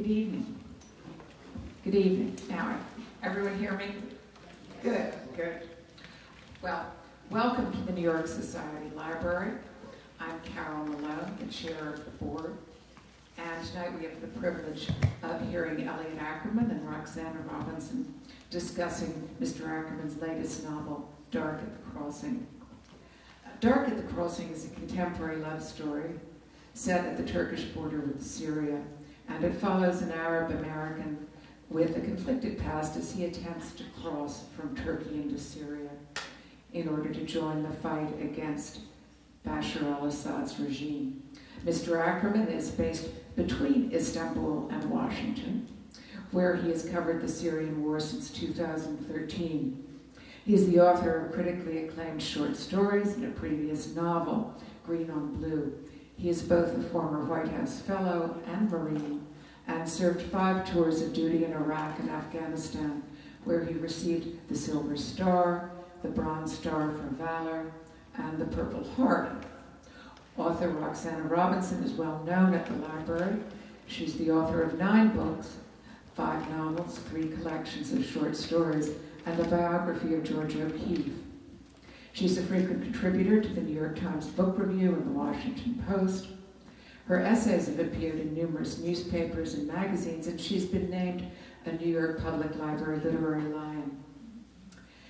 Good evening. Good evening. Now, everyone hear me? Good, good. Well, welcome to the New York Society Library. I'm Carol Malone, the chair of the board. And tonight we have the privilege of hearing Elliot Ackerman and Roxana Robinson discussing Mr. Ackerman's latest novel, Dark at the Crossing. Dark at the Crossing is a contemporary love story set at the Turkish border with Syria, and it follows an Arab American with a conflicted past as he attempts to cross from Turkey into Syria in order to join the fight against Bashar al-Assad's regime. Mr. Ackerman is based between Istanbul and Washington, where he has covered the Syrian war since 2013. He is the author of critically acclaimed short stories and a previous novel, Green on Blue. He is both a former White House Fellow and Marine, and served 5 tours of duty in Iraq and Afghanistan, where he received the Silver Star, the Bronze Star for Valor, and the Purple Heart. Author Roxana Robinson is well known at the library. She's the author of 9 books, 5 novels, 3 collections of short stories, and a biography of George O'Keeffe. She's a frequent contributor to the New York Times Book Review and the Washington Post. Her essays have appeared in numerous newspapers and magazines, and she's been named a New York Public Library Literary Lion.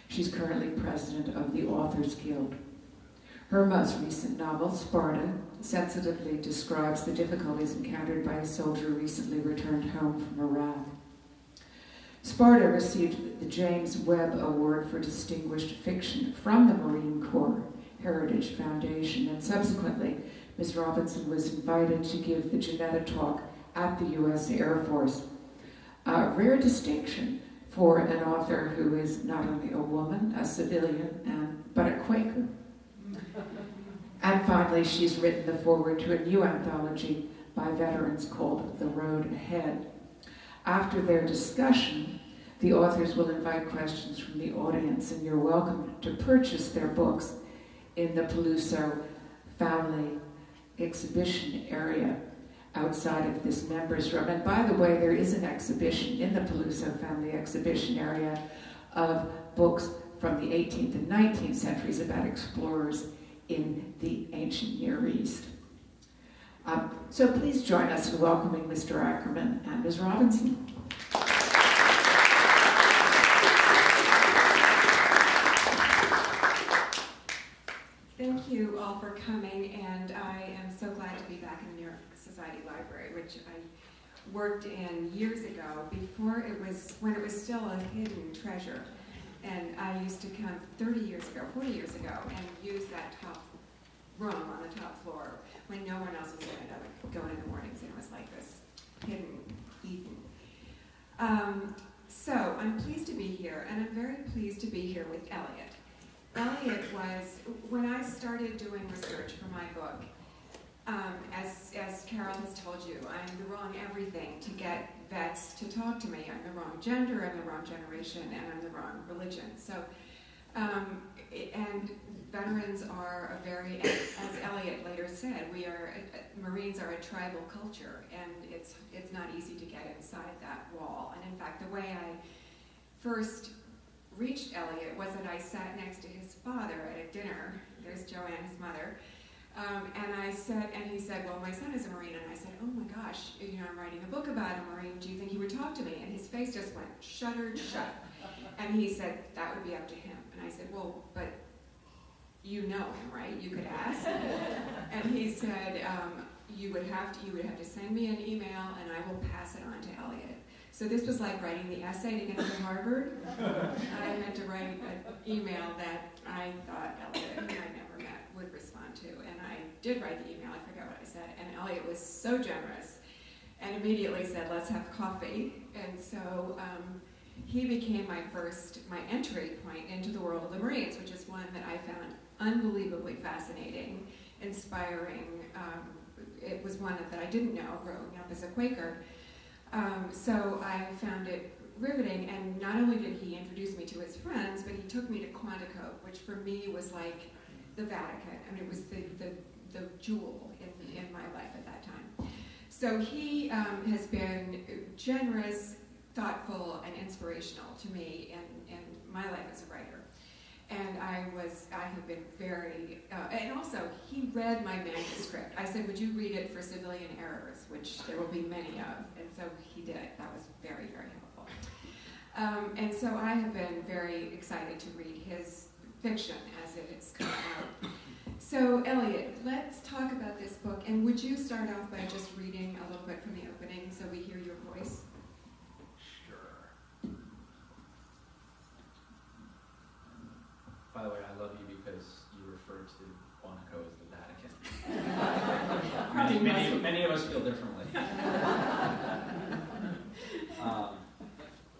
She's currently president of the Authors Guild. Her most recent novel, Sparta, sensitively describes the difficulties encountered by a soldier recently returned home from Iraq. Sparta received the James Webb Award for Distinguished Fiction from the Marine Corps Heritage Foundation, and subsequently, Ms. Robinson was invited to give the Janetta Talk at the U.S. Air Force. A rare distinction for an author who is not only a woman, a civilian, but a Quaker. And finally, she's written the foreword to a new anthology by veterans called The Road Ahead. After their discussion, the authors will invite questions from the audience, and you're welcome to purchase their books in the Peluso Family exhibition area outside of this members room. And by the way, there is an exhibition in the Peluso Family exhibition area of books from the 18th and 19th centuries about explorers in the ancient Near East. So please join us in welcoming Mr. Ackerman and Ms. Robinson. Thank you all for coming, and I am so glad to be back in the New York Society Library, which I worked in years ago, when it was still a hidden treasure. And I used to come 40 years ago, and use that top room on the top floor when no one else was in it. I would go in the mornings, and it was like this hidden Eden. So I'm pleased to be here, and I'm very pleased to be here with Elliot. Elliot was, when I started doing research for my book, as Carol has told you, I'm the wrong everything to get vets to talk to me. I'm the wrong gender, I'm the wrong generation, and I'm the wrong religion. So, and veterans are a very, as Elliot later said, Marines are a tribal culture, and it's not easy to get inside that wall. And in fact, the way I first reached Elliot was that I sat next to his father at a dinner. There's Joanne, his mother. And he said, well, my son is a Marine. And I said, oh my gosh, I'm writing a book about a Marine. Do you think he would talk to me? And his face just went shuttered shut. And he said, that would be up to him. And I said, well, but you know him, right? You could ask. And he said, you would have to send me an email, and I will pass it on to Elliot. So this was like writing the essay to get into Harvard. I had to write an email that I thought Elliot, whom I never met, would respond to. And I did write the email, I forgot what I said, and Elliot was so generous and immediately said, let's have coffee. And so he became my entry point into the world of the Marines, which is one that I found unbelievably fascinating, inspiring. It was one that I didn't know growing up as a Quaker. So I found it riveting, and not only did he introduce me to his friends, but he took me to Quantico, which for me was like the Vatican. I mean, it was the jewel in my life at that time. So he has been generous, thoughtful, and inspirational to me in my life as a writer. And I have been very, and also he read my manuscript. I said, would you read it for civilian errors, which there will be many of, and so he did. That was very, very helpful. And so I have been very excited to read his fiction as it has come out. So Elliot, let's talk about this book, and would you start off by just reading a little bit from the opening so we hear your voice? By the way, I love you because you referred to Monaco as the Vatican. many of us feel differently.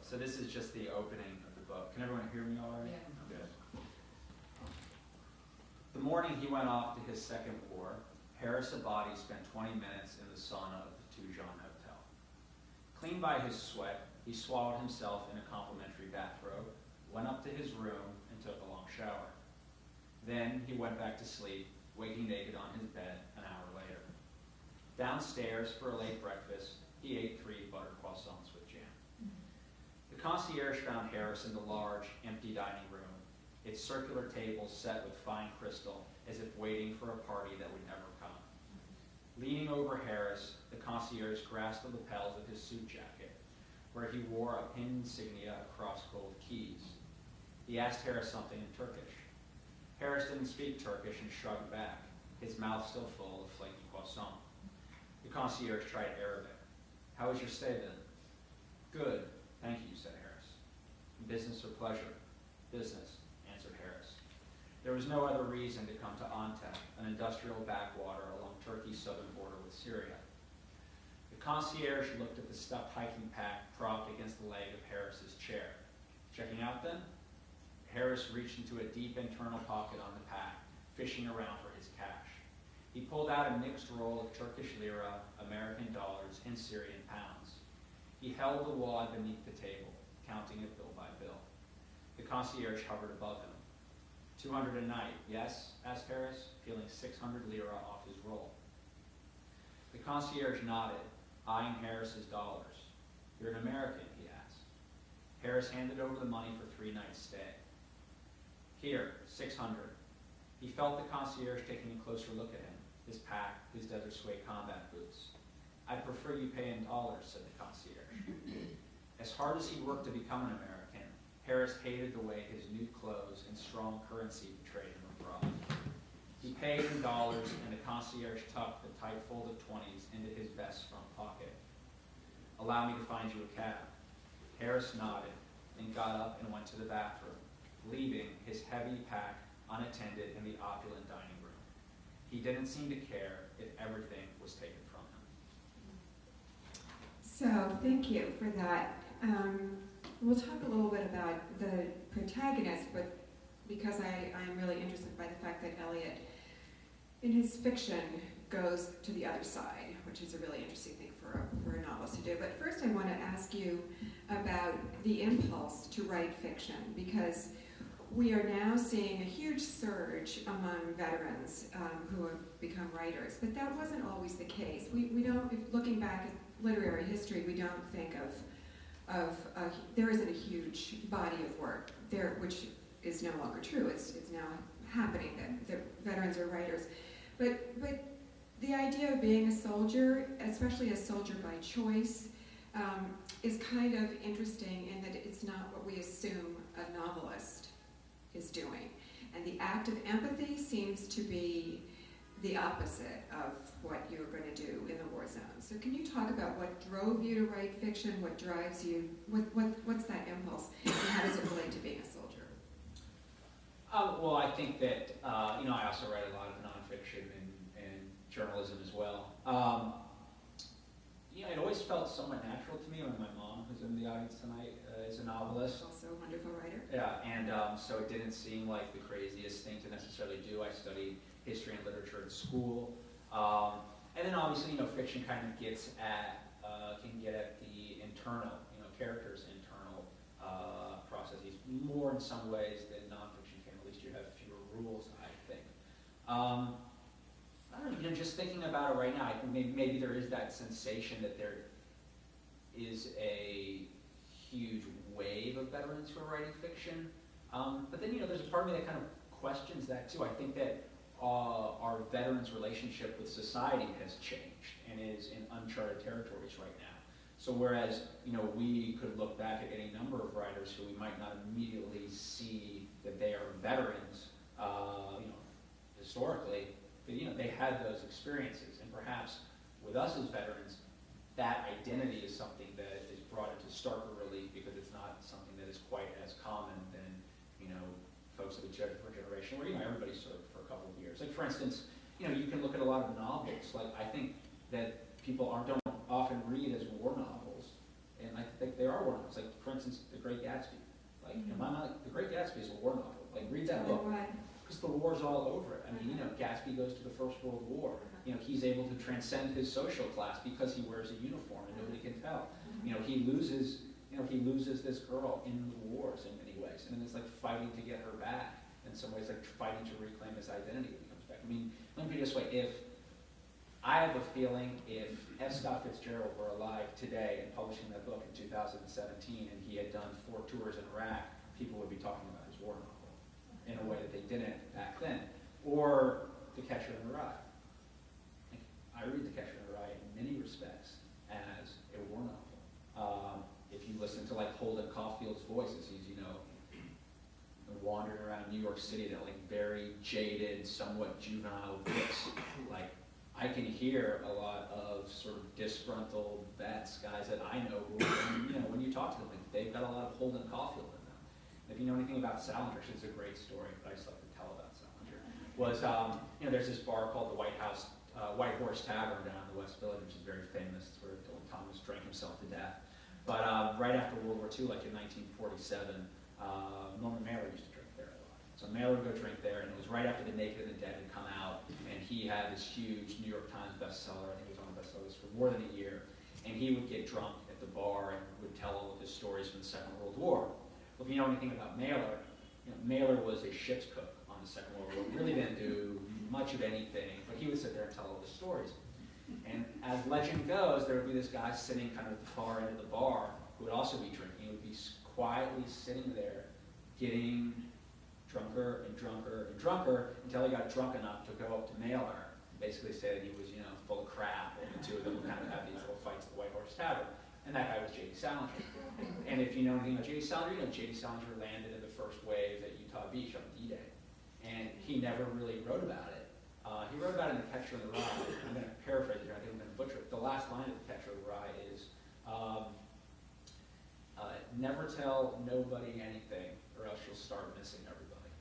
So this is just the opening of the book. Can everyone hear me all right? Yeah. Good. The morning he went off to his second war, Harris Abadi spent 20 minutes in the sauna of the Tujan Hotel. Clean by his sweat, he swallowed himself in a complimentary bathrobe, went up to his room, and took a long shower. Then he went back to sleep, waking naked on his bed an hour later. Downstairs for a late breakfast, he ate 3 buttered croissants with jam. The concierge found Harris in the large, empty dining room, its circular tables set with fine crystal, as if waiting for a party that would never come. Leaning over Harris, the concierge grasped the lapels of his suit jacket, where he wore a pin insignia across gold keys. He asked Harris something in Turkish. Harris didn't speak Turkish and shrugged back, his mouth still full of flaky croissant. The concierge tried Arabic. How was your stay then? Good, thank you, said Harris. Business or pleasure? Business, answered Harris. There was no other reason to come to Antep, an industrial backwater along Turkey's southern border with Syria. The concierge looked at the stuffed hiking pack propped against the leg of Harris's chair. Checking out then? Harris reached into a deep internal pocket on the pack, fishing around for his cash. He pulled out a mixed roll of Turkish lira, American dollars, and Syrian pounds. He held the wad beneath the table, counting it bill by bill. The concierge hovered above him. 200 a night, yes? Asked Harris, peeling 600 lira off his roll. The concierge nodded, eyeing Harris's dollars. You're an American, he asked. Harris handed over the money for 3 nights' stay. Here, 600. He felt the concierge taking a closer look at him, his pack, his Desert Suede combat boots. I'd prefer you pay in dollars, said the concierge. As hard as he worked to become an American, Harris hated the way his new clothes and strong currency betrayed him abroad. He paid in dollars, and the concierge tucked the tight folded 20s into his vest front pocket. Allow me to find you a cab. Harris nodded and got up and went to the bathroom, leaving his heavy pack unattended in the opulent dining room. He didn't seem to care if everything was taken from him. So, thank you for that. We'll talk a little bit about the protagonist, but because I'm really interested by the fact that Elliot, in his fiction, goes to the other side, which is a really interesting thing for a novelist to do. But first I want to ask you about the impulse to write fiction, because we are now seeing a huge surge among veterans who have become writers, but that wasn't always the case. We don't, if looking back at literary history, we don't think of there isn't a huge body of work there, which is no longer true. It's now happening that veterans are writers, but the idea of being a soldier, especially a soldier by choice, is kind of interesting in that it's not what we assume a novelist is doing. And the act of empathy seems to be the opposite of what you're going to do in the war zone. So can you talk about what drove you to write fiction, what drives you, what's that impulse, and how does it relate to being a soldier? Well, I think that, I also write a lot of nonfiction and journalism as well. It always felt somewhat natural to me when my mom, who's in the audience tonight, is a novelist. Also a wonderful writer. Yeah, and so it didn't seem like the craziest thing to necessarily do. I studied history and literature at school. And then obviously, fiction kind of can get at the internal, characters' internal processes more in some ways than nonfiction can. At least you have fewer rules, I think. I don't know, just thinking about it right now, I think maybe there is that sensation that there is a huge wave of veterans who are writing fiction. But then, there's a part of me that kind of questions that too. I think that our veterans' relationship with society has changed and is in uncharted territories right now. So whereas, we could look back at any number of writers who we might not immediately see that they are veterans, historically, but they had those experiences. And perhaps with us as veterans, that identity is something that is brought into starker relief because it's not something that is quite as common than, folks of a different generation where, everybody served for a couple of years. Like, for instance, you can look at a lot of novels. Like, I think that people don't often read as war novels, and I think they are war novels. Like, for instance, The Great Gatsby. Like, in my mind, The Great Gatsby is a war novel. Like, read that book. Because the war's all over it. I mean, Gatsby goes to the First World War. He's able to transcend his social class because he wears a uniform and nobody can tell. He loses this girl in the wars in many ways, and then it's like fighting to get her back. In some ways, like fighting to reclaim his identity when he comes back. I mean, let me put it this way: I have a feeling if F. Scott Fitzgerald were alive today and publishing that book in 2017, and he had done 4 tours in Iraq, people would be talking about his war novel in a way that they didn't back then. Or The Catcher in the Rye. I read The Catcher in the Rye in many respects as a war novel. If you listen to like Holden Caulfield's voice as he's, wandering around New York City, that like very jaded, somewhat juvenile voice, like I can hear a lot of sort of disgruntled vets, guys that I know who, when you talk to them, like, they've got a lot of Holden Caulfield in them. If you know anything about Salinger, it's a great story, but I just like to tell about Salinger. Was there's this bar called the White Horse Tavern down in the West Village, which is very famous. It's where Dylan Thomas drank himself to death. But right after World War II, like in 1947, Norman Mailer used to drink there a lot. So Mailer would go drink there, and it was right after The Naked and the Dead had come out, and he had this huge New York Times bestseller. I think it was on the bestseller list for more than a year. And he would get drunk at the bar and would tell all of his stories from the Second World War. Well, if you know anything about Mailer, Mailer was a ship's cook on the Second World War. Really didn't do much of anything, but he would sit there and tell all the stories. And as legend goes, there would be this guy sitting kind of at the far end of the bar who would also be drinking. He would be quietly sitting there, getting drunker and drunker and drunker until he got drunk enough to go up to Mailer and basically say that he was, full of crap, and the two of them would kind of have these little fights at the White Horse Tavern. And that guy was J.D. Salinger. And if you know anything about J.D. Salinger, J.D. Salinger landed in the first wave at Utah Beach on D-Day. And he never really wrote about it. He wrote about it in The Catcher in the Rye. I'm going to paraphrase it here, I think I'm going to butcher it. The last line of The Catcher in the Rye is, never tell nobody anything, or else you'll start missing everybody.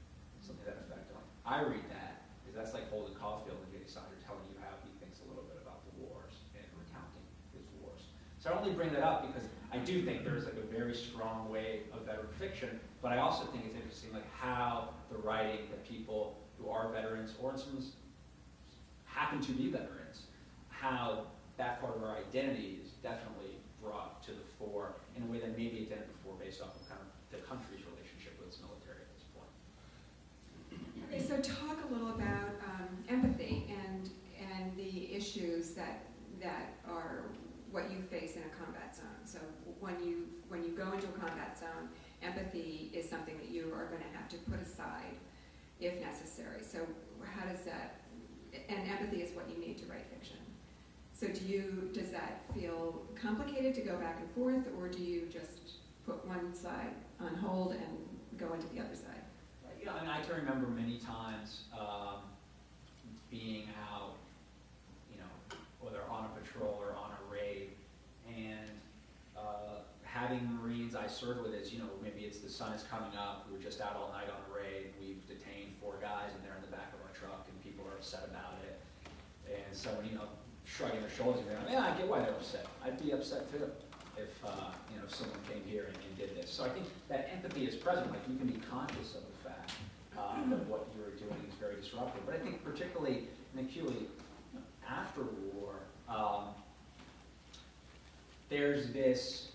Something to that effect. I read that, because that's like Holden Caulfield and J.D. Salinger telling you how he thinks a little bit about the wars and recounting his wars. So I only bring that up because I do think there's like a very strong wave of veteran fiction, but I also think it's interesting like how the writing that people who are veterans, or in some happen to be veterans, how that part of our identity is definitely brought to the fore in a way that maybe it didn't before, based off of kind of the country's relationship with its military at this point. Okay, so talk a little about empathy and the issues that are what you face in a combat zone. So when you go into a combat zone, empathy is something that you are going to have to put aside if necessary. So how does that? And empathy is what you need to write fiction. So does that feel complicated to go back and forth, or do you just put one side on hold and go into the other side? Yeah, I mean, I can remember many times being out, whether on a patrol or on a raid, and having Marines I served with is, maybe it's the sun is coming up, we were just out all night on a raid, we've detained 4 guys, and they're in the back of our truck, and people are upset about it. And someone, shrugging their shoulders and going, yeah, I get why they're upset. I'd be upset too if someone came here and did this. So I think that empathy is present. Like, you can be conscious of the fact that what you're doing is very disruptive. But I think particularly and acutely after war, there's this,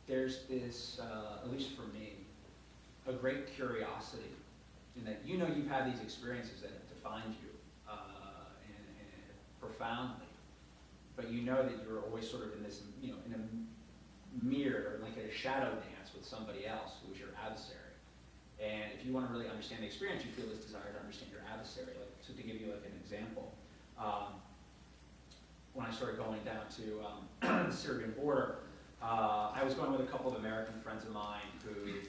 at least for me, a great curiosity in that you've had these experiences that have defined you, profoundly, but you know that you're always sort of in this, you know, in a mirror, or like a shadow dance with somebody else who is your adversary. And if you want to really understand the experience, you feel this desire to understand your adversary. Like, so to give you like an example, when I started going down to the Syrian border, I was going with a couple of American friends of mine who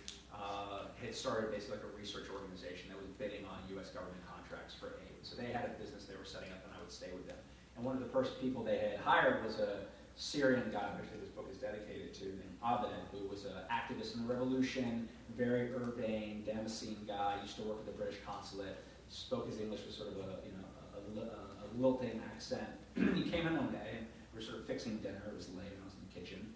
had started basically like a research organization that was bidding on U.S. government contracts for aid. So they had a business they were setting up, and I would stay with them. And one of the first people they had hired was a Syrian guy, which this book is dedicated to, named Abadi, who was an activist in the revolution, very urbane, Damascene guy, used to work at the British consulate, spoke his English with sort of a lilting accent. He came in one day, and we were sort of fixing dinner. It was late, and I was in the kitchen.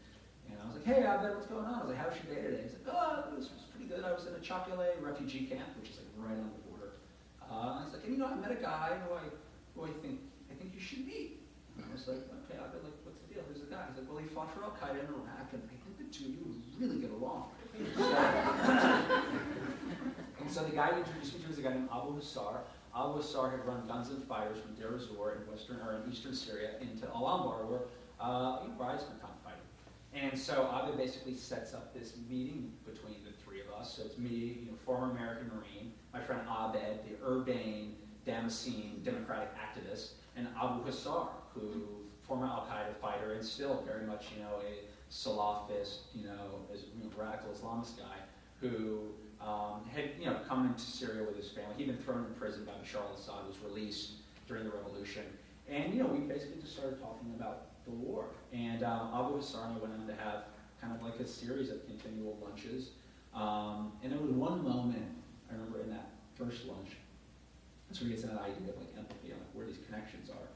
And I was like, hey, Abadi, what's going on? I was like, how's your day today? He's like, oh, it was pretty good. I was in a Chocolate refugee camp, which is like right on the border. I was like, and you know, I met a guy who I think you should meet. And I was like, okay, Abadi, like, what's the deal? Who's the guy? He's like, well, he fought for al-Qaeda in Iraq, and I think the two of you would really get along. And so the guy he introduced me to was a guy named Bashar. Al-Assad had run guns and fighters from Deir ez-Zor in eastern Syria into Al-Anbar, where brides would come fighting. And so Abadi basically sets up this meeting between the three of us. So it's me, you know, former American Marine, my friend Abed, the urbane, Damascene Democratic activist, and Bashar, who former Al-Qaeda fighter and still very much, you know, a Salafist, you know, radical Islamist guy who had, you know, come into Syria with his family. He'd been thrown in prison by Bashar al-Assad, was released during the revolution. And, you know, we basically just started talking about the war. And Bashar and I went on to have kind of like a series of continual lunches. And there was one moment, I remember in that first lunch, that's where he gets that idea of like empathy and like where these connections are.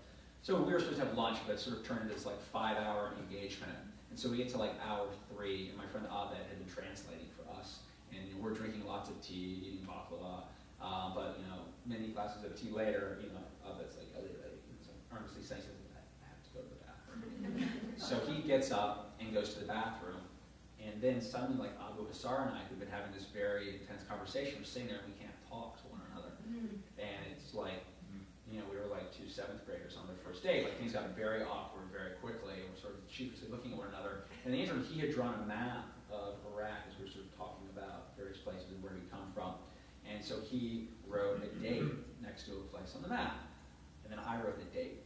So we were supposed to have lunch, but it sort of turned into this like 5-hour engagement. And so we get to like hour 3, and my friend Abed had been translating for us. And you know, we're drinking lots of tea, eating baklava, but you know, many glasses of tea later, you know, Abed's like, Elliot, earnestly saying something, I have to go to the bathroom. So he gets up and goes to the bathroom, and then suddenly, like Bashar and I, who've been having this very intense conversation, we're sitting there and we can't talk to one another. And it's like, you know, we were like 2 7th graders on their first date. Like things got very awkward very quickly, and we're sort of sheepishly looking at one another. And in the interim, he had drawn a map of Iraq as we were sort of talking about various places and where we come from. And so he wrote a date next to a place on the map. And then I wrote a date.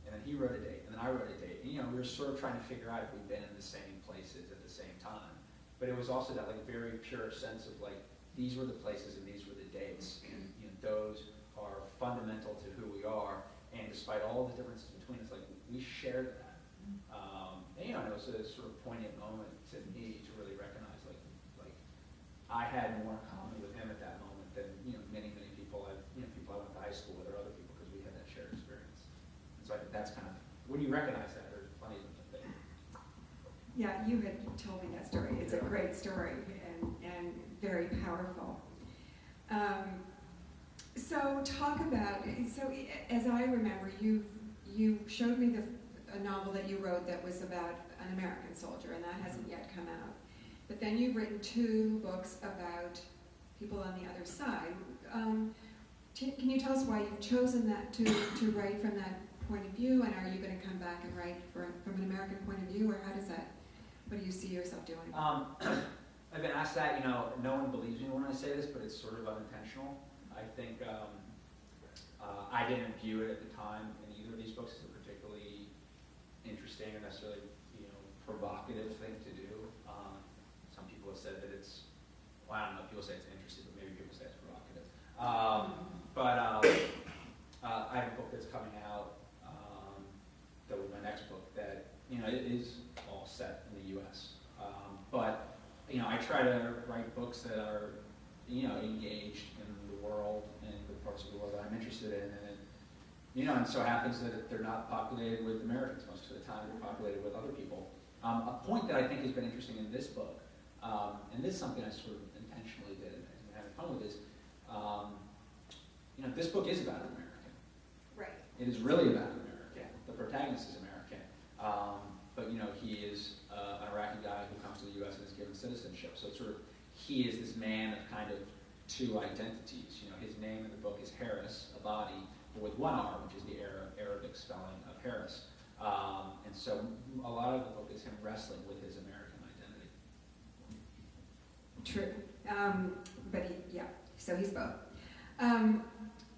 And then he wrote a date. And then I wrote a date. And you know, we were sort of trying to figure out if we'd been in the same places at the same time. But it was also that like very pure sense of like, these were the places and these were the dates. And you know, those are fundamental to who we are. And despite all the differences between us, like we shared that. And, you know, it was a sort of poignant moment to me to really recognize like I had more in common with him at that moment than, you know, many people I went to high school with or other people, because we had that shared experience. And so I think that's kind of, when you recognize that, there's plenty of them. Yeah, you had told me that story. It's a great story and very powerful. So talk about, so as I remember, you showed me a novel that you wrote that was about an American soldier, and that hasn't yet come out. But then you've written 2 books about people on the other side. Can you tell us why you've chosen that to write from that point of view, and are you going to come back and write from an American point of view, or how does that, what do you see yourself doing? I've been asked that, you know, no one believes me when I say this, but it's sort of unintentional. I think I didn't view it at the time in either of these books as a particularly interesting or necessarily, you know, provocative thing to do. Some people have said that it's, well, I don't know if people say it's interesting, but maybe people say it's provocative. I have a book that's coming out that was my next book that, you know, it is all set in the U.S. But, you know, I try to write books that are, you know, engaged in the world and the parts of the world that I'm interested in. And, you know, and so it happens that they're not populated with Americans most of the time. They're populated with other people. A point that I think has been interesting in this book, and this is something I sort of intentionally did and I'm having fun with, is, you know, this book is about an American. Right. It is really about an American. The protagonist is American. But, you know, he is an Iraqi guy who comes to the U.S. and is given citizenship. So it's sort of, he is this man of kind of 2 identities. You know, his name in the book is Abadi, with one R, which is the Arabic spelling of Harris. And so a lot of the book is him wrestling with his American identity. True. But so he's both.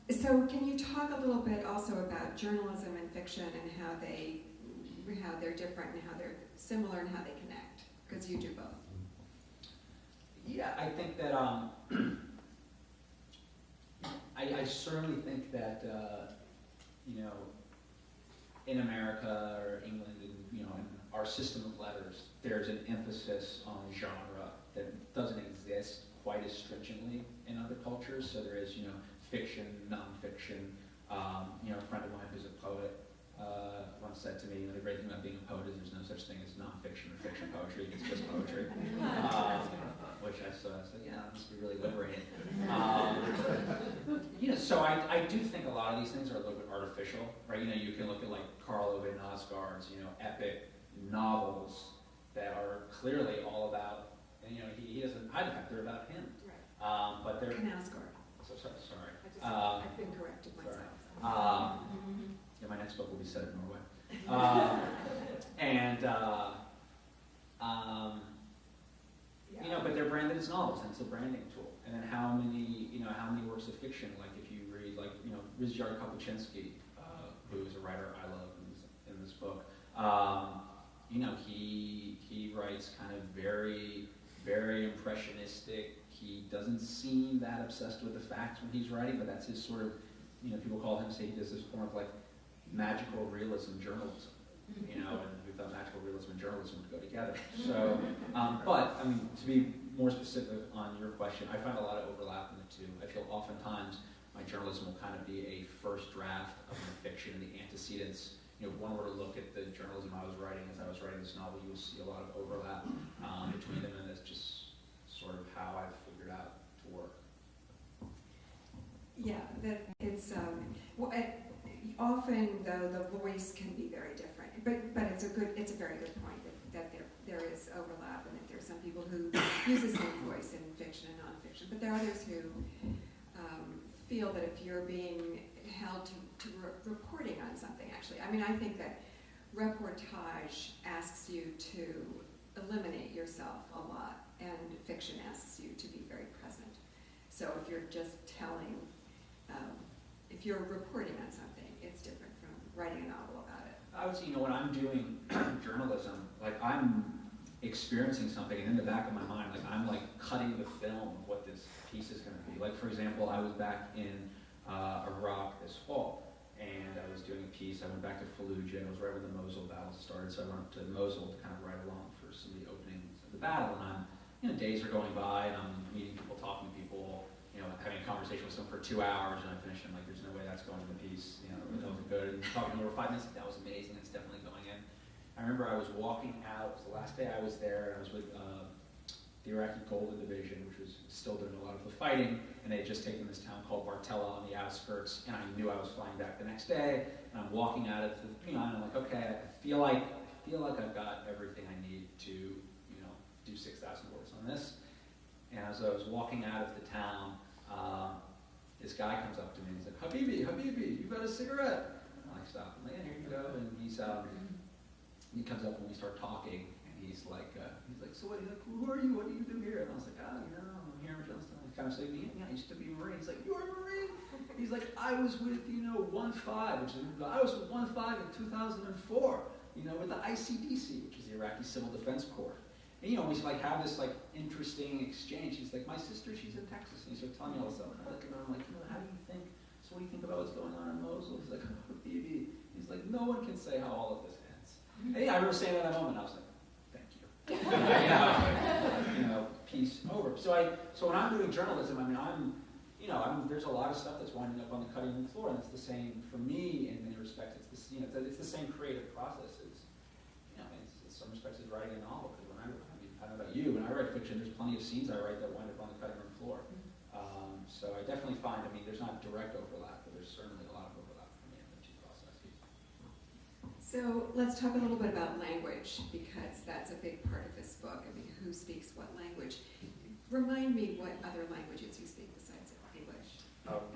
So can you talk a little bit also about journalism and fiction and how they're different and how they're similar and how they connect? Because you do both. Yeah, I think that I certainly think that in America or England, in our system of letters, there's an emphasis on genre that doesn't exist quite as stringently in other cultures. So there is fiction, nonfiction. A friend of mine who's a poet once said to me, the great thing about being a poet is there's no such thing as nonfiction or fiction poetry. It's just poetry. Which I said, yeah, that must be really liberating. So I do think a lot of these things are a little bit artificial, right? You can look at like Karl Ove Knausgaard's, epic novels that are clearly all about, and he doesn't hide the fact they're about him. Right. But they're Knausgaard. Sorry. I've been corrected myself. Yeah, my next book will be set in Norway. But they're branded as novels, and it's a branding tool. And then how many works of fiction, like if you read, Ryszard Kapuscinski, who is a writer I love in this book, he writes kind of very, very impressionistic. He doesn't seem that obsessed with the facts when he's writing, but that's his sort of, people call him, say he does this form of like magical realism journalism, and we thought magical realism and journalism would go together. So, but to be more specific on your question, I find a lot of overlap in the two. I feel oftentimes my journalism will kind of be a first draft of the fiction and the antecedents. If one were to look at the journalism I was writing as I was writing this novel, you will see a lot of overlap between them, and that's just sort of how I've figured out to work. Yeah, that it's often though the voice can be very different, but it's a very good point that there is overlap, and that there are some people who use the same voice in fiction and nonfiction, but there are others who feel that if you're being held to reporting on something, actually, I think that reportage asks you to eliminate yourself a lot, and fiction asks you to be very present. So if you're just telling, if you're reporting on something, it's different from writing a novel about it. I would say, when I'm doing journalism, I'm experiencing something, and in the back of my mind, I'm cutting the film of what this piece is going to be. For example, I was back in Iraq this fall, and I was doing a piece. I went back to Fallujah. It was right when the Mosul battle started, so I went to Mosul to kind of ride along for some of the openings of the battle. And days are going by, and I'm meeting people, talking to people, having a conversation with someone for 2 hours, and I finish, and I'm like, there's no way that's going in the piece. That wasn't good. And talking to them for 5 minutes, that was amazing. It's definitely going in. I remember I was walking out. It was the last day I was there, and I was with the Iraqi Golden Division, which was still doing a lot of the fighting, and they had just taken this town called Bartella on the outskirts, and I knew I was flying back the next day, and I'm walking out of and I'm like, okay, I feel like I've got everything I need to, do 6,000 words on this. And as I was walking out of the town, this guy comes up to me and he's like, Habibi, you got a cigarette? And I stop. I'm like, yeah, here you go. And he comes up and we start talking, and he's like, so what? He's like, who are you? What do you do here? And I was like, I'm here in Johnstown. He's kind of saying, yeah, I used to be a Marine. He's like, you're a Marine? He's like, I was with 1-5, I was with 1-5 in 2004. With the ICDC, which is the Iraqi Civil Defense Corps. And we have this interesting exchange. He's like, my sister, she's in Texas, and he's telling me all this stuff. And I look at him, I'm like, how do you think? So what do you think about what's going on in Mosul? He's like, baby. He's like, no one can say how all of this ends. And I remember saying that at that moment, I was like, thank you. Peace over. So when I'm doing journalism, there's a lot of stuff that's winding up on the cutting room floor, and it's the same for me in many respects. It's the same creative process as, in some respects, as writing a novel. Because I don't know about you, when I write fiction, there's plenty of scenes I write that wind up on the cutting room floor. So I definitely find, there's not direct overlap, but there's certainly a lot of overlap for me in the two processes. So let's talk a little bit about language, because that's a big part of this book. Who speaks what language? Remind me what other languages you speak besides English.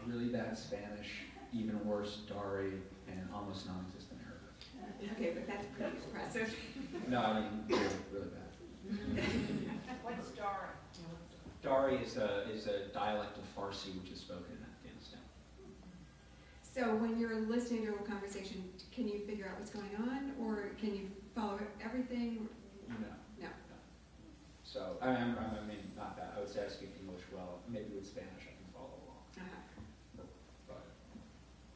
Really bad Spanish, even worse, Dari, and almost non-existent Arabic. Okay, but that's pretty impressive. No, I mean, really bad. What's Dari? Dari is a dialect of Farsi which is spoken in Afghanistan. So when you're listening to a conversation, can you figure out what's going on, or can you follow everything? No. So, I mean, not that. I would say I speak English well. Maybe with Spanish I can follow along.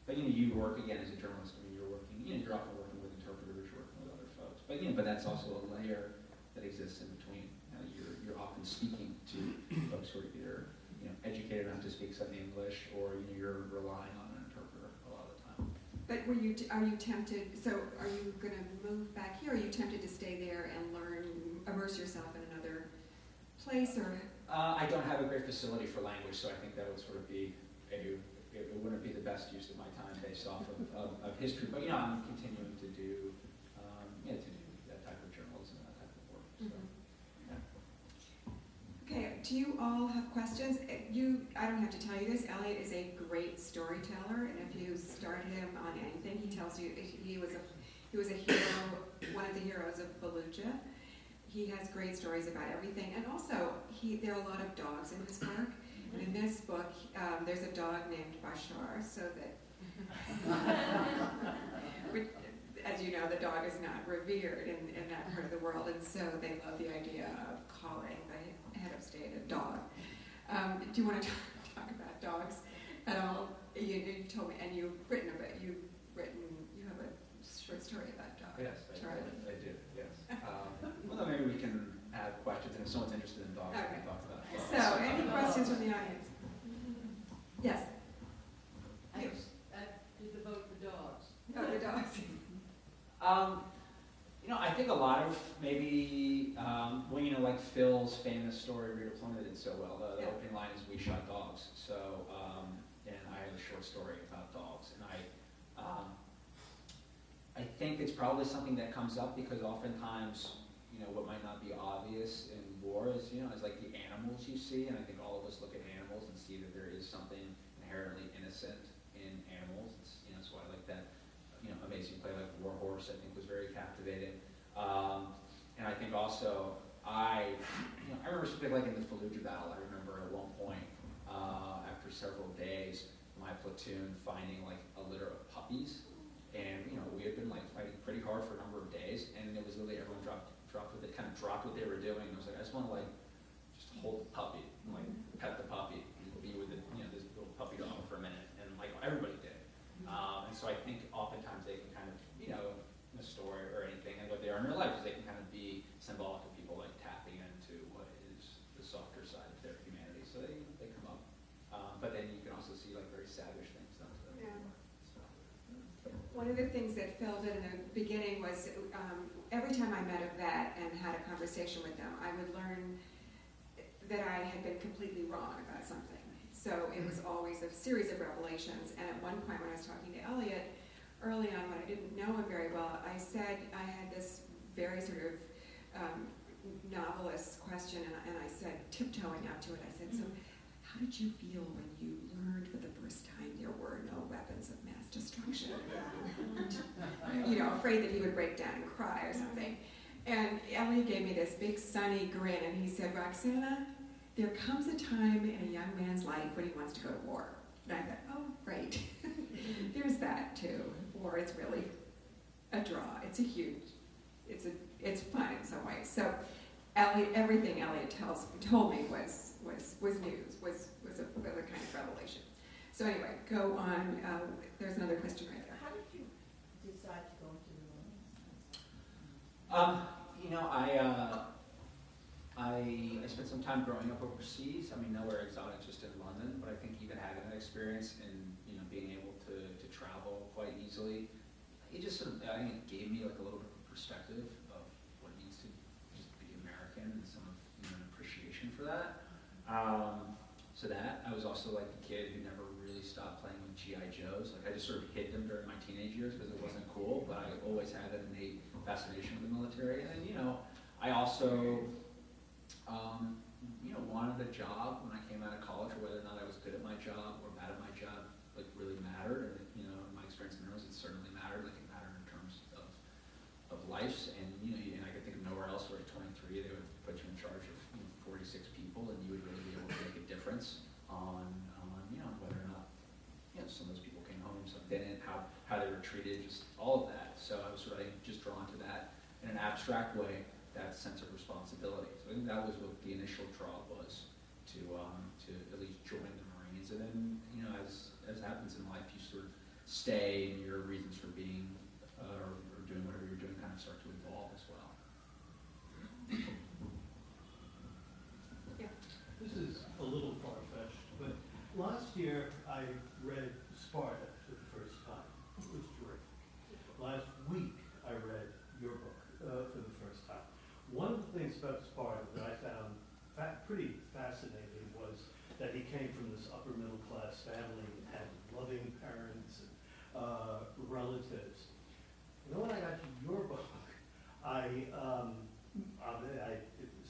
But you work again as a journalist. I mean, you're often working with interpreters, you're working with other folks. But that's also a layer that exists in between. You're often speaking to folks who are either educated enough to speak some English, or you're relying on an interpreter a lot of the time. But are you tempted? So are you going to move back here? Are you tempted to stay there and immerse yourself in another place, or? I don't have a great facility for language, so I think that would sort of be it wouldn't be the best use of my time based off of history. But I'm continuing to do that type of journalism and that type of work. So, Okay, do you all have questions? I don't have to tell you this. Elliot is a great storyteller, and if you start him on anything, he tells you he was a hero, one of the heroes of Fallujah. He has great stories about everything, and also there are a lot of dogs in his work. And in this book, there's a dog named Bashar, so that, as you know, the dog is not revered in that part of the world, and so they love the idea of calling the head of state a dog. Do you want to talk about dogs at all? You told me, and you've written a bit. You have a short story about dogs. Yes, Charlie. I do. Yes. Well, maybe we can have questions, and if someone's interested in dogs, we can talk about dogs. So, any questions from the audience? Yes. I did the vote for dogs. Oh, the dogs. I think a lot of maybe, like Phil's famous story, Redeployment, did so well. The opening line is, "We shot dogs." So, and I have a short story about dogs, and I think it's probably something that comes up because oftentimes, what might not be obvious in war is like the animals you see, and I think all of us look at animals and see that there is something inherently innocent in animals. It's why I like that, amazing play like War Horse, I think was very captivating. And I think also, I remember something like in the Fallujah battle, I remember at one point, after several days, my platoon finding like a litter of puppies, and we had been like fighting pretty hard for a number of days, and it was literally everyone dropped what they were doing, and I was like, I just want to just hold the puppy, and pet the puppy, and be with this little puppy dog for a minute, and everybody did. And so I think oftentimes they can kind of, in a story or anything, and what they are in their life is they can kind of be symbolic of people tapping into what is the softer side of their humanity. So they come up. But then you can also see very savage things done to them. Yeah. One of the things that Phil did in the beginning was every time I met a vet and had a conversation with them, I would learn that I had been completely wrong about something. So it was always a series of revelations. And at one point when I was talking to Elliot, early on when I didn't know him very well, I said I had this very sort of novelist question, and I said, tiptoeing up to it, I said, so how did you feel when you learned for the first time there were no weapons of mass destruction? Afraid that he would break down and cry or something. And Elliot gave me this big sunny grin, and he said, Roxana, there comes a time in a young man's life when he wants to go to war. And I thought, oh, right. There's that too. War is really a draw. It's it's fun in some ways. So everything Elliot told me was news, was a kind of revelation. So anyway, go on. There's another question right there. How did you decide to go into the Marines? I spent some time growing up overseas. I mean, nowhere exotic, just in London. But I think even having that experience and being able to travel quite easily, it just I think it gave me a little bit of perspective of what it means to just be American and some of an appreciation for that. So that I was also the kid who never really stopped playing with GI Joes. I just sort of hid them during my teenage years because it wasn't cool. But I always had an innate fascination with the military. And I also wanted a job when I came out of college, or whether or not I was good at my job or bad at my job, really mattered. And certainly mattered. Like it mattered in terms of lives, and and I could think of nowhere else where at 23 they would put you in charge of 46 people, and you would really be able to make a difference on whether or not some of those people came home, some didn't, how they were treated, just all of that. So I was sort of just drawn to that in an abstract way, that sense of responsibility. So I think that was what the initial draw was to at least join the Marines, and then as happens in life, you sort of stay, and your reasons for being or doing whatever you're doing kind of start to evolve as well. Yeah. This is a little far-fetched, but last year I read Sparta for the first time. It was terrific. Last week I read your book for the first time. One of the things about Sparta that I found pretty fascinating was that he came from this upper middle class family and had loving parents and relatives. And then when I got to your book,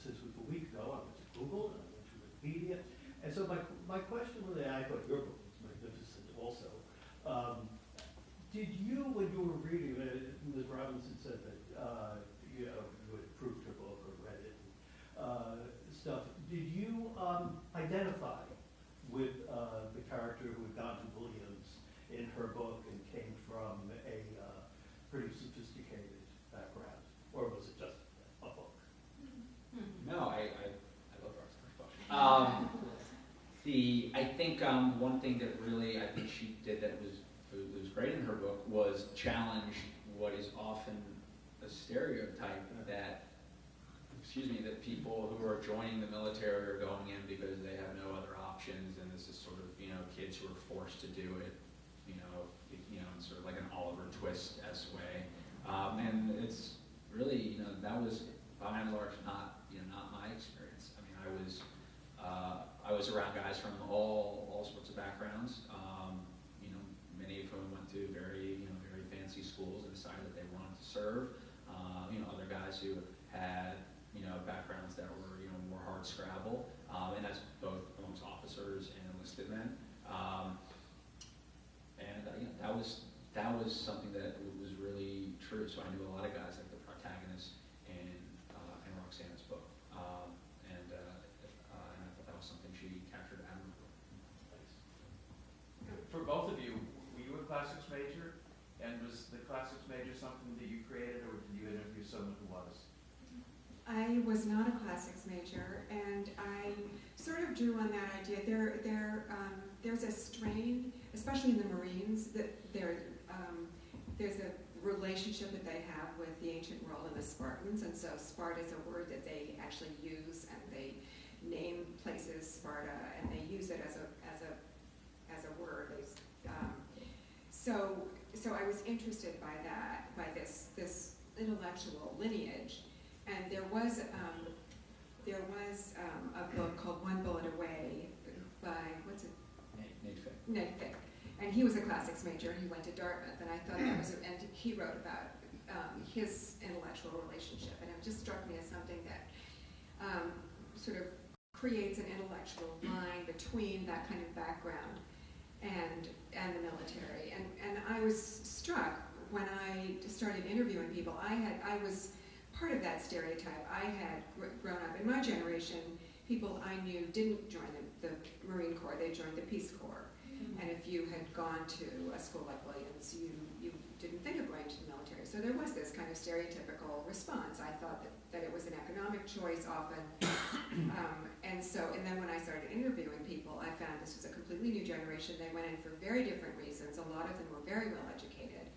since it was a week ago, I went to Google and I went to Wikipedia. And so my question was, I thought your book was magnificent also. Did you, when you were reading it, Ms. Robinson said that you had approved her book or read it and stuff. Did you identify with the character who had gone to Williams in her book and came from a pretty sophisticated background, or was it just a book? No, I love Roxana's book. I think one thing that really I think she did that was great in her book was challenge what is often a stereotype that people who are joining the military are going in because they have no other options, and this is sort of kids who are forced to do it, in sort of like an Oliver Twist-esque way, and it's really that was by and large not my experience. I mean, I was around guys from all sorts of backgrounds. Many of whom went to very fancy schools and decided that they wanted to serve. Other guys who had backgrounds that were more hard scrabble, and that's both amongst officers and enlisted men. That was something that was really true. So I knew a lot of guys like the protagonist in Roxana's book, and I thought that was something she captured admirably. For both of you, were you a classics major? And was the classics major something that you created, or did you interview someone who was? I was not a classics major, and I sort of drew on that idea. There's a strain, especially in the Marines, that there's a relationship that they have with the ancient world and the Spartans, and so Sparta is a word that they actually use, and they name places Sparta, and they use it as a word. So I was interested by that, by this intellectual lineage, and there was a book called One Bullet Away by Nate Fick, and he was a classics major. He went to Dartmouth, and I thought that was, and he wrote about his intellectual relationship, and it just struck me as something that sort of creates an intellectual line between that kind of background and the military. And I was struck when I started interviewing people. I was part of that stereotype. I had grown up in my generation. People I knew didn't join the Marine Corps. They joined the Peace Corps. Mm-hmm. And if you had gone to a school like Williams, you didn't think of going to the military. So there was this kind of stereotypical response. I thought that it was an economic choice often. And then when I started interviewing people, I found this was a completely new generation. They went in for very different reasons. A lot of them were very well educated.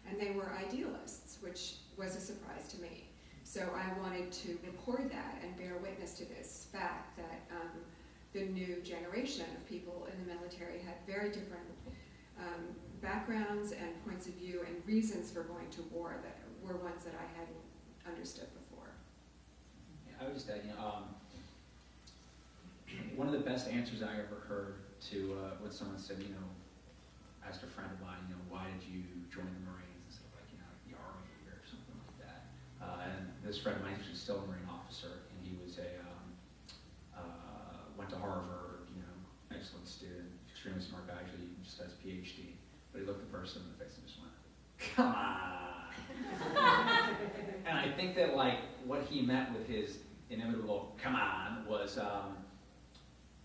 And they were idealists, which was a surprise to me. So I wanted to record that and bear witness to this fact that the new generation of people in the military had very different backgrounds and points of view and reasons for going to war that were ones that I hadn't understood before. Yeah, I would just add, one of the best answers I ever heard to when someone said, asked a friend of mine, why did you join the Marines? And said, like, the Army or something like that. And this friend of mine is still a Marine officer, and he was went to Harvard, excellent student, extremely smart guy, actually just has a PhD. But he looked the person in the face and just went, come on. And I think that like what he meant with his inimitable come on was,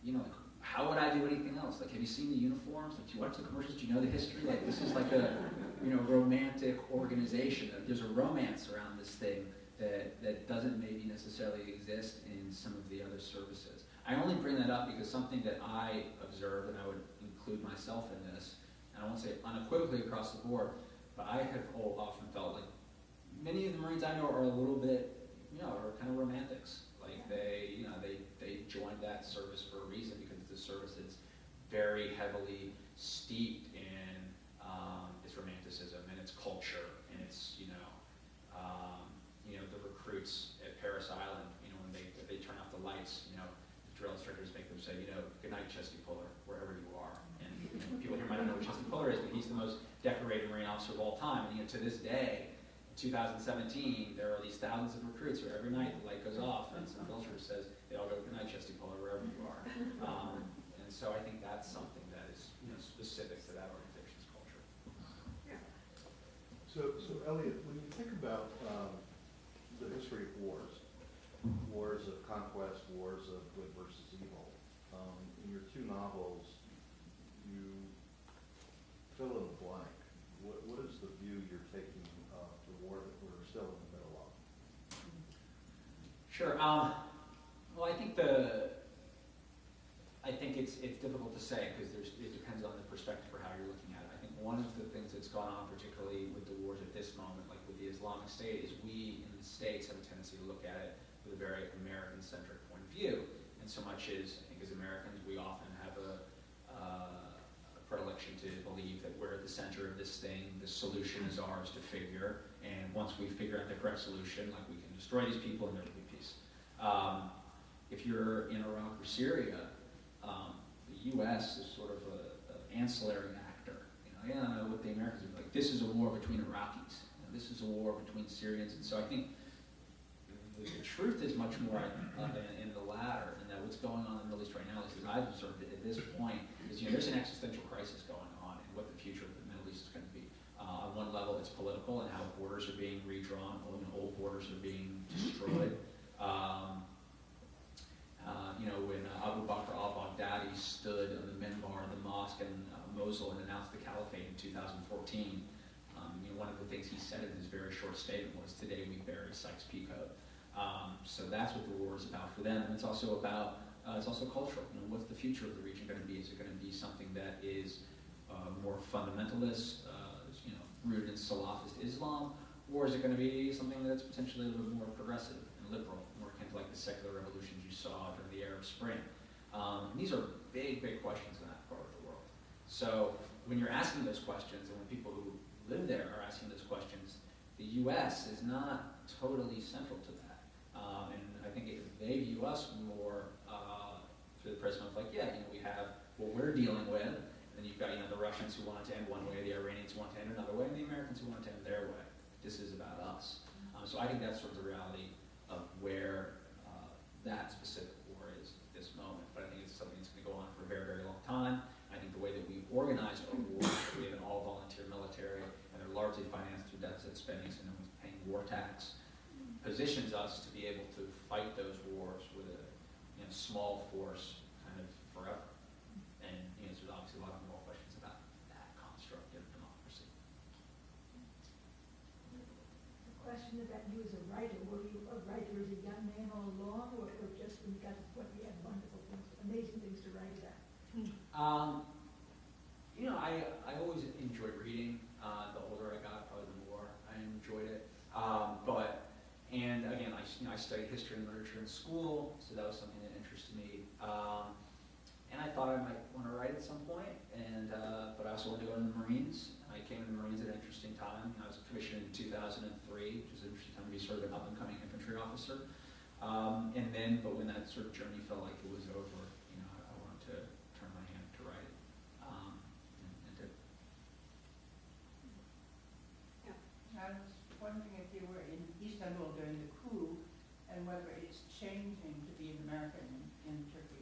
you know, how would I do anything else? Like, have you seen the uniforms? Like, do you watch the commercials? Do you know the history? Like, this is like a, you know, romantic organization. There's a romance around this thing that doesn't maybe necessarily exist in some of the other services. I only bring that up because something that I observed, and I would include myself in this, and I won't say unequivocally across the board, but I have often felt like many of the Marines I know are a little bit, you know, are kind of romantics. Like they, you know, they joined that service for a reason because the service is very heavily steeped in its romanticism and its culture and its, you know, the recruits at Paris Island, you know, when they turn off the lights, you know, the drill instructors make them say, you know, good night, Chesty Puller, wherever you are. And you know, people here might not know what Chesty Puller is, but he's the most decorated Marine officer of all time. And you know, to this day, 2017, there are these thousands of recruits where every night the light goes off and some filter says, they all go, good night, Chesty Puller, wherever you are. And so I think that's something that is, you know, specific to that organization's culture. Yeah. So Elliot, when you think about the history of wars of conquest, wars of good versus evil, in your two novels, you fill in the blank. What is the view you're taking of the war that we're still in the middle of? Sure. Well, I think it's difficult to say because it depends on the perspective for how you're looking at it. I think one of the things that's gone on, particularly with the wars at this moment, like with the Islamic State, is we in the States have a tendency to look at it with a very American-centric point of view. And so much as, I think as Americans, we often have a predilection to believe that we're at the center of this thing, the solution is ours to figure, and once we figure out the correct solution, like we can destroy these people and there will be peace. If you're in Iraq or Syria, the U.S. is sort of an ancillary actor. You know, yeah, what the Americans are like, this is a war between Iraqis. You know, this is a war between Syrians. And so I think the truth is much more in the latter, and that what's going on in the Middle East right now, at least as I've observed it at this point, is, you know, there's an existential crisis going on in what the future of the Middle East is going to be. On one level, it's political and how borders are being redrawn, old borders are being destroyed. You know, when Abu Bakr al-Baghdadi stood on the minbar of the mosque in Mosul and announced the caliphate in 2014, you know, one of the things he said in his very short statement was, "Today we bury Sykes-Picot." So that's what the war is about for them, and it's also about it's also cultural. You know, what's the future of the region going to be? Is it going to be something that is more fundamentalist, you know, rooted in Salafist Islam, or is it going to be something that's potentially a little bit more progressive and liberal, more akin to like the secular revolutions you saw during the Arab Spring? These are big, big questions in that part of the world. So when you're asking those questions, and when people who live there are asking those questions, the U.S. is not totally central to that. And I think if they view us more through the prism of like, yeah, you know, we have what we're dealing with, and you've got, you know, the Russians who want it to end one way, the Iranians who want it to end another way, and the Americans who want it to end their way. This is about us. So I think that's sort of the reality of where that specific war is at this moment. But I think it's something that's going to go on for a very, very long time. I think the way that we've organized our war, we have an all-volunteer military, and they're largely financed through deficit spending, so no one's paying war tax, positions us to be able to fight those wars with a, you know, small force kind of forever. And, you know, there's obviously a lot of more questions about that construct of democracy. The question about you as a writer, were you a writer as a young man all along, or just when you got to the point where you had wonderful things, amazing things to write about? You know, I always enjoyed reading. The older I got, probably the more I enjoyed it. And again, I studied history and literature in school, so that was something that interested me. And I thought I might want to write at some point, but I also wanted to go in the Marines. I came in the Marines at an interesting time. I was commissioned in 2003, which was an interesting time to be sort of an up-and-coming infantry officer. But when that sort of journey felt like it was over, you know, I wanted to turn my hand to writing. And did. I was wondering if you were in Istanbul during the coup and whether it's changing to be an American in Turkey.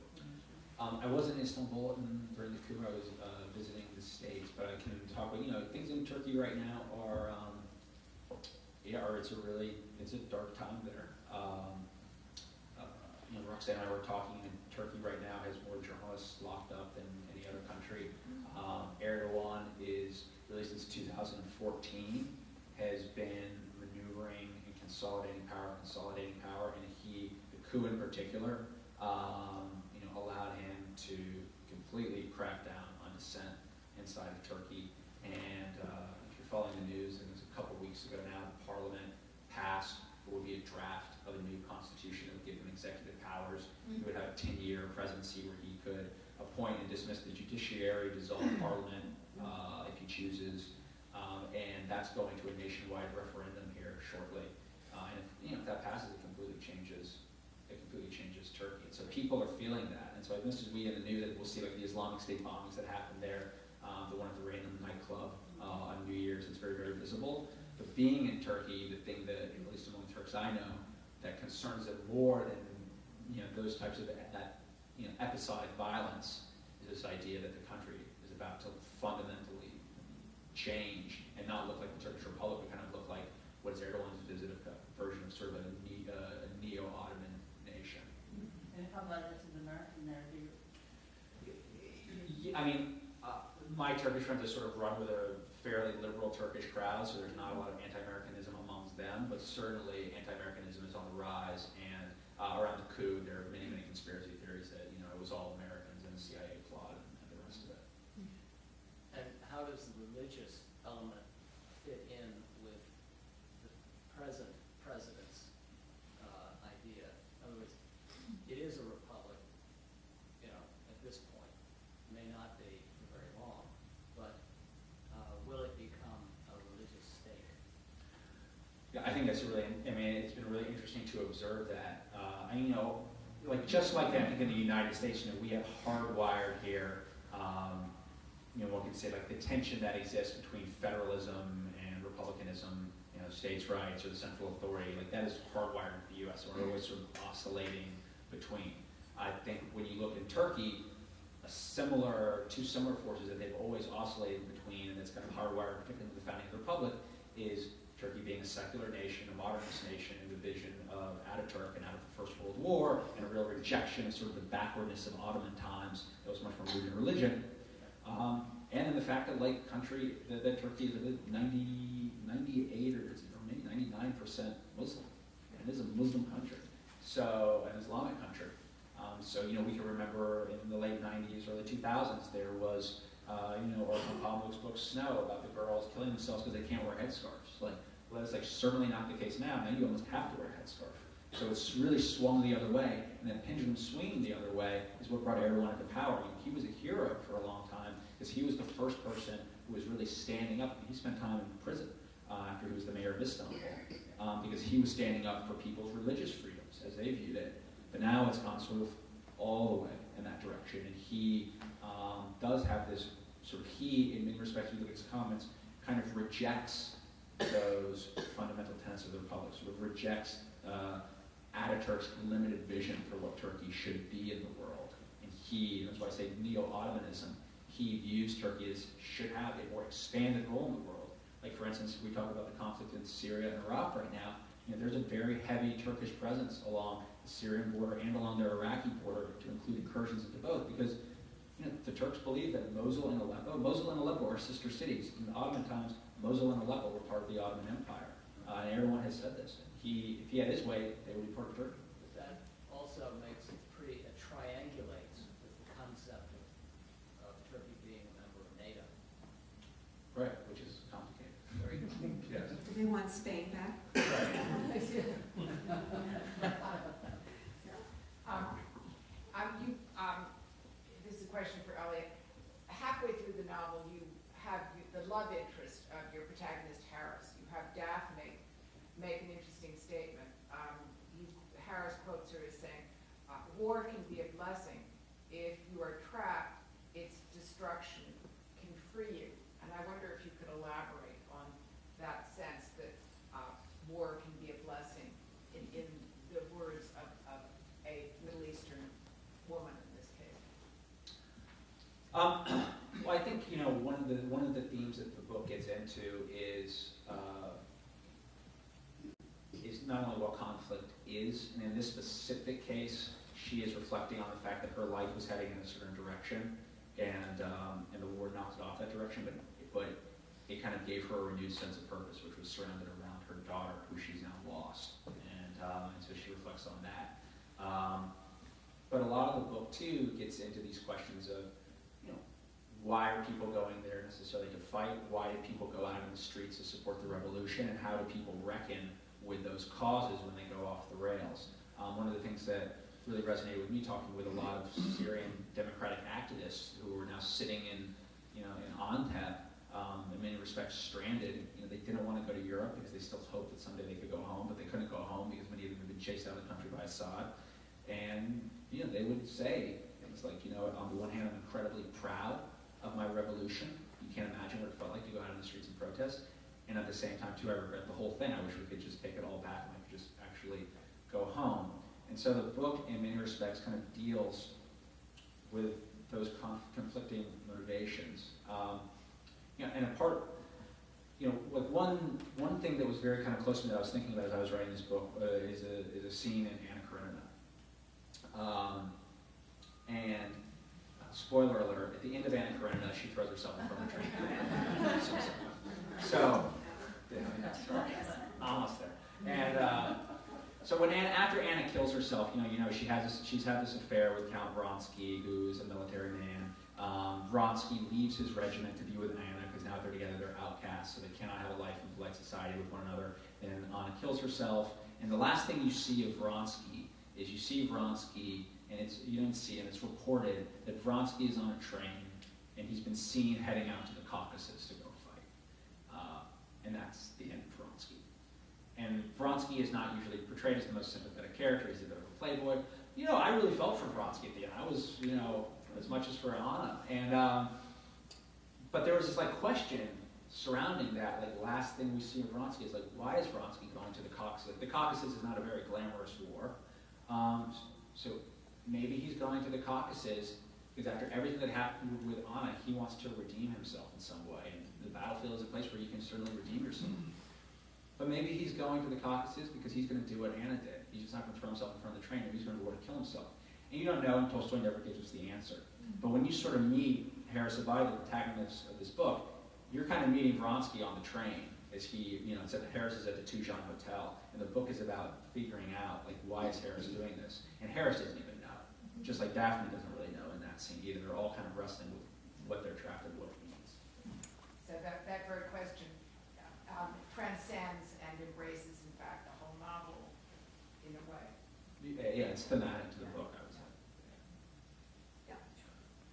I wasn't in Istanbul during the coup. I was visiting the States, but I can talk about, you know, things in Turkey right now are, it's a dark time there. Roxana and I were talking, and Turkey right now has more journalists locked up than any other country. Erdogan is, really since 2014, has been maneuvering and consolidating power, and the coup in particular, allowed him to completely crack down on dissent inside of Turkey. And if you're following the news, it was a couple weeks ago now, the parliament passed what would be a draft of a new constitution that would give him executive powers. He would have a 10-year presidency where he could appoint and dismiss the judiciary, dissolve parliament if he chooses, and that's going to a nationwide referendum here shortly. And if that passes, it completely changes Turkey. And so people are feeling that. And so this is we in the news that we'll see like the Islamic State bombings that happened there, the one at the random nightclub on New Year's. It's very, very visible. But being in Turkey, the thing that, at least among Turks I know, that concerns them more than those types of episodic violence is this idea that the country is about to fundamentally change and not look like the Turkish Republic, but kind of look like what is Erdogan's version of sort of a neo-Ottoman nation. And how about as an American there, do you? My Turkish friends are sort of run with a fairly liberal Turkish crowd, so there's not a lot of anti-Americanism amongst them, but certainly anti-Americanism is on the rise, and around the coup, there are many, many conspiracy theories that, it was all Americans and the CIA plot and the rest of it. And how does the religious element fit in with the present president's idea? In other words, it is a republic, at this point. May not be for very long, but will it become a religious state? Yeah, I think that's it's been really interesting to observe that. Just like that, I think in the United States, we have hardwired here, one could say like the tension that exists between federalism and republicanism, states' rights or the central authority, like that is hardwired in the U.S. So we're always sort of oscillating between. I think when you look in Turkey, two similar forces that they've always oscillated between, and that's kind of hardwired, particularly with the founding of the Republic, is Turkey being a secular nation, a modernist nation, and the vision of Ataturk and out of the First World War, and a real rejection of sort of the backwardness of Ottoman times that was much more rooted in religion. And then the fact that that Turkey is 98 or maybe 99% Muslim. It is a Muslim country, an Islamic country. We can remember in the late 90s, early 2000s, there was, Orhan Pamuk's book Snow about the girls killing themselves because they can't wear headscarves. That's certainly not the case now. Now you almost have to wear a headscarf. So it's really swung the other way, and that pendulum swinging the other way is what brought Erdogan into power. He was a hero for a long time because he was the first person who was really standing up. He spent time in prison after he was the mayor of Istanbul because he was standing up for people's religious freedoms as they viewed it. But now it's gone sort of all the way in that direction, and he does have this in many respects, if you look at his comments, kind of rejects those fundamental tenets of the Republic, sort of rejects Ataturk's limited vision for what Turkey should be in the world. And that's why I say neo-Ottomanism, he views Turkey as should have a more expanded role in the world. Like for instance, if we talk about the conflict in Syria and Iraq right now, there's a very heavy Turkish presence along the Syrian border and along their Iraqi border to include incursions into both, because the Turks believe that Mosul and Aleppo are sister cities. In the Ottoman times, Mosul and Aleppo were part of the Ottoman Empire. And Erdogan has said this. If he had his way, they would be part of Turkey. But that also makes it triangulates with the concept of Turkey being a member of NATO. Right, which is complicated. Very complicated. Yes. Do they want Spain back? This is a question for Elliot. Halfway through the novel, you have the love interest of your protagonist, Harris. You have Daphne make an interesting statement. Harris quotes her as saying, war can be a blessing. If you are trapped, its destruction can free you. And I wonder if you could elaborate on that sense that war can be a blessing in the words of a Middle Eastern woman in this case. Well, I think one of the themes that the book gets into is not only what conflict is, and in this specific case, she is reflecting on the fact that her life was heading in a certain direction, and the war knocked it off that direction, but it kind of gave her a renewed sense of purpose, which was surrounded around her daughter, who she's now lost, and so she reflects on that. But a lot of the book too gets into these questions of, why are people going there necessarily to fight? Why do people go out in the streets to support the revolution? And how do people reckon with those causes when they go off the rails? One of the things that really resonated with me, talking with a lot of Syrian democratic activists who are now sitting in Antep, in many respects stranded. They didn't want to go to Europe because they still hoped that someday they could go home, but they couldn't go home because many of them had been chased out of the country by Assad. And they would say things like, on the one hand, I'm incredibly proud of my revolution. You can't imagine what it felt like to go out in the streets and protest. And at the same time, too, I regret the whole thing. I wish we could just take it all back and I could just actually go home. And so the book, in many respects, kind of deals with those conflicting motivations. And a part, like one thing that was very kind of close to me that I was thinking about as I was writing this book is a scene in Anna Karenina. And spoiler alert, at the end of Anna Karenina, she throws herself in front of the train. So, almost there. And so after Anna kills herself, she's had this affair with Count Vronsky, who is a military man. Vronsky leaves his regiment to be with Anna because now they're together, they're outcasts, so they cannot have a life in polite society with one another. And Anna kills herself, and the last thing you see of Vronsky is you see Vronsky, and you don't see it, and it's reported that Vronsky is on a train, and he's been seen heading out to the Caucasus to go fight. And that's the end of Vronsky. And Vronsky is not usually portrayed as the most sympathetic character. He's a bit of a playboy. I really felt for Vronsky at the end. I was, as much as for Anna. And but there was this question surrounding that. Last thing we see of Vronsky is why is Vronsky going to the Caucasus? The Caucasus is not a very glamorous war. So maybe he's going to the Caucasus because after everything that happened with Anna, he wants to redeem himself in some way. And the battlefield is a place where you can certainly redeem yourself. But maybe he's going to the Caucasus because he's going to do what Anna did. He's just not going to throw himself in front of the train, or he's going to want to kill himself. And you don't know, and Tolstoy never gives us the answer. But when you sort of meet Harris Abadi, the protagonist of this book, you're kind of meeting Vronsky on the train as he, it's at Harris is at the Tujan Hotel, and the book is about figuring out, why is Harris doing this? And Harris doesn't even know. Just like Daphne doesn't really know in that scene either. They're all kind of wrestling with what they're trapped and what it means. So that very question transcends and embraces, in fact, the whole novel in a way. Yeah, it's thematic to the book, I would say. Yeah.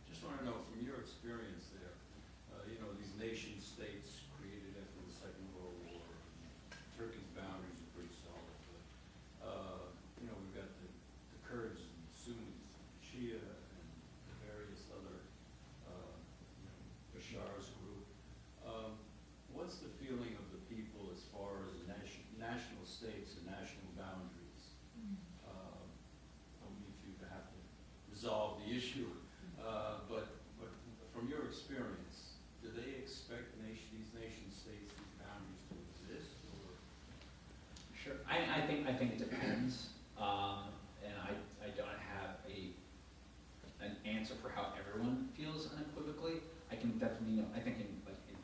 Just want to know from your experience there, these nation states created after the Second World War, Turkey's boundaries are pretty solid, but we've got the Kurds and Sunnis, Shia, and various other, Bashar's group. What's the feeling of the people as far as national states and national boundaries? Don't mean for you to have to resolve the issue, but from your experience, do they expect these nation states, these boundaries to exist, or? Sure. I think it depends, and I don't have an answer for how everyone feels unequivocally. I can definitely, I think in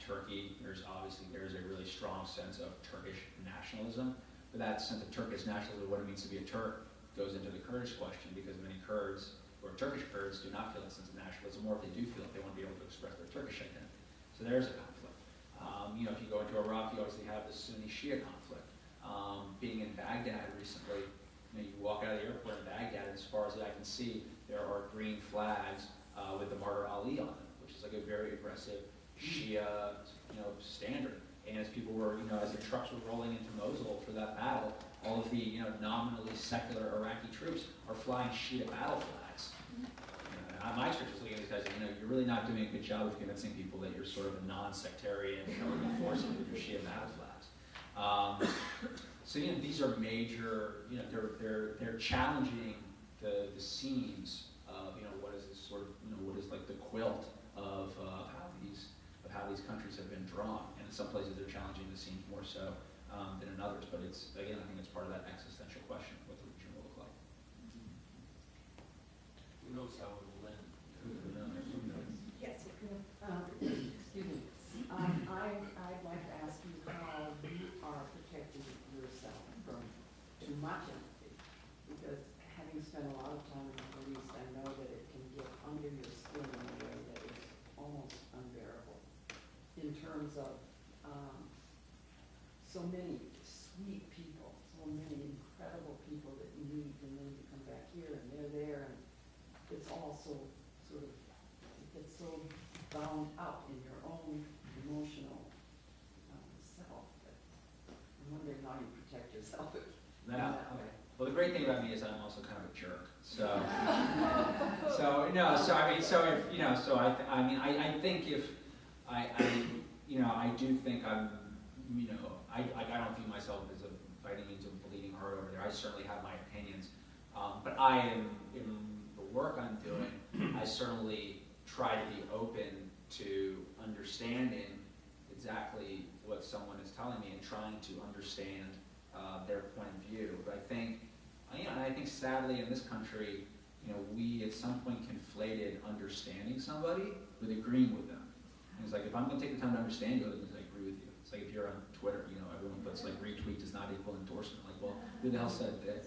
Turkey, there's a really strong sense of Turkish nationalism, but that sense of Turkish nationalism, what it means to be a Turk, goes into the Kurdish question, because many Kurds, or Turkish Kurds, do not feel that sense of nationalism, or if they do feel it, they want to be able to express their Turkish identity. So there's a conflict. If you go into Iraq, you obviously have the Sunni-Shia conflict. Being in Baghdad recently, you walk out of the airport in Baghdad, and as far as I can see, there are green flags with the martyr Ali on them, which is a very aggressive Shia, standard. And as people were, as the trucks were rolling into Mosul for that battle, all of the, nominally secular Iraqi troops are flying Shia battle flags. My church is looking at these guys and, you're really not doing a good job of convincing people that you're sort of a non-sectarian, force with your Shia battle flags. So, these are major, they're challenging the seams of, what is this sort of, what is like the quilt of in some places they're challenging the scenes more so than in others, but it's, again, I think it's part of that existential question of what the region will look like. Who knows how it will end? Who knows? Yes. Excuse me. I'd like to ask you how you are protecting yourself from too much empathy. Because having spent a lot of time in the police, I know that it can get under your skin in a way that is almost unbearable. In terms of so many sweet people, so many incredible people that you meet, and then you come back here and they're there, and it's all so sort of, it gets so bound up in your own emotional self that I'm wondering how you protect yourself. Yeah. Okay. Well, the great thing about me is I'm also kind of a jerk. So, I think if I do think I'm, I don't view myself as by any means a bleeding heart over there. I certainly have my opinions, but I am, in the work I'm doing, I certainly try to be open to understanding exactly what someone is telling me and trying to understand their point of view. But I think, and I think sadly in this country, we at some point conflated understanding somebody with agreeing with them. And it's like, if I'm going to take the time to understand you, that means I agree with you. It's like if you're on Twitter, everyone puts like retweet does not equal endorsement. Like, well, who the hell said that?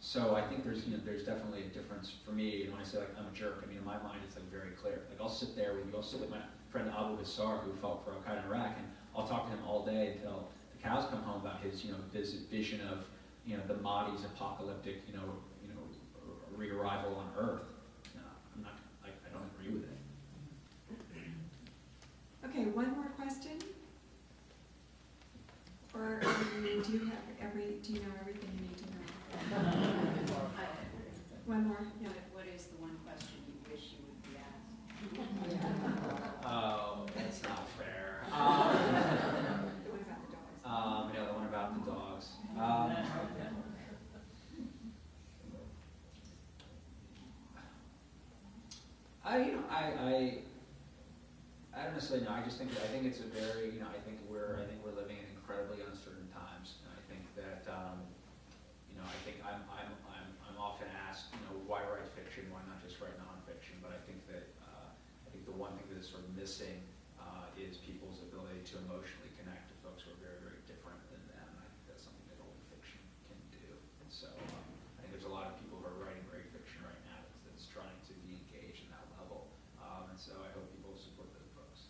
So I think there's definitely a difference for me. And when I say like I'm a jerk, I mean in my mind it's like very clear. Like I'll sit there with you. I'll sit with my friend Bashar who fought for Al-Assad in Iraq, and I'll talk to him all day until the cows come home about his vision of the Mahdi's apocalyptic re-arrival on Earth. I'm not. I don't agree with it. Okay, one more question? Or do you know everything you need to know? One more? Yeah. What is the one question you wish you would be asked? Oh, that's not fair. The one about the dogs. The one about the dogs. I don't necessarily know. I think it's a very, I think we're living in incredibly uncertain times. And I think that, I'm often asked, why write fiction? Why not just write nonfiction? But I think that, the one thing that is sort of missing is people's ability to emotionally connect to folks who are very, very different than them. And I think that's something that only fiction can do. And so I think there's a lot of people who are writing great fiction right now that's trying to be engaged in that level. And so I hope people support those books.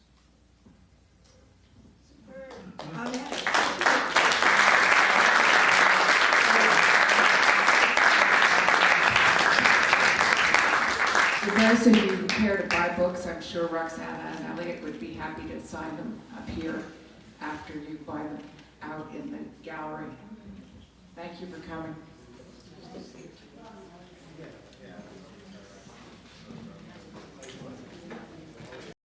For those of you who care to buy books, I'm sure Roxana and Elliot would be happy to sign them up here after you buy them out in the gallery. Thank you for coming.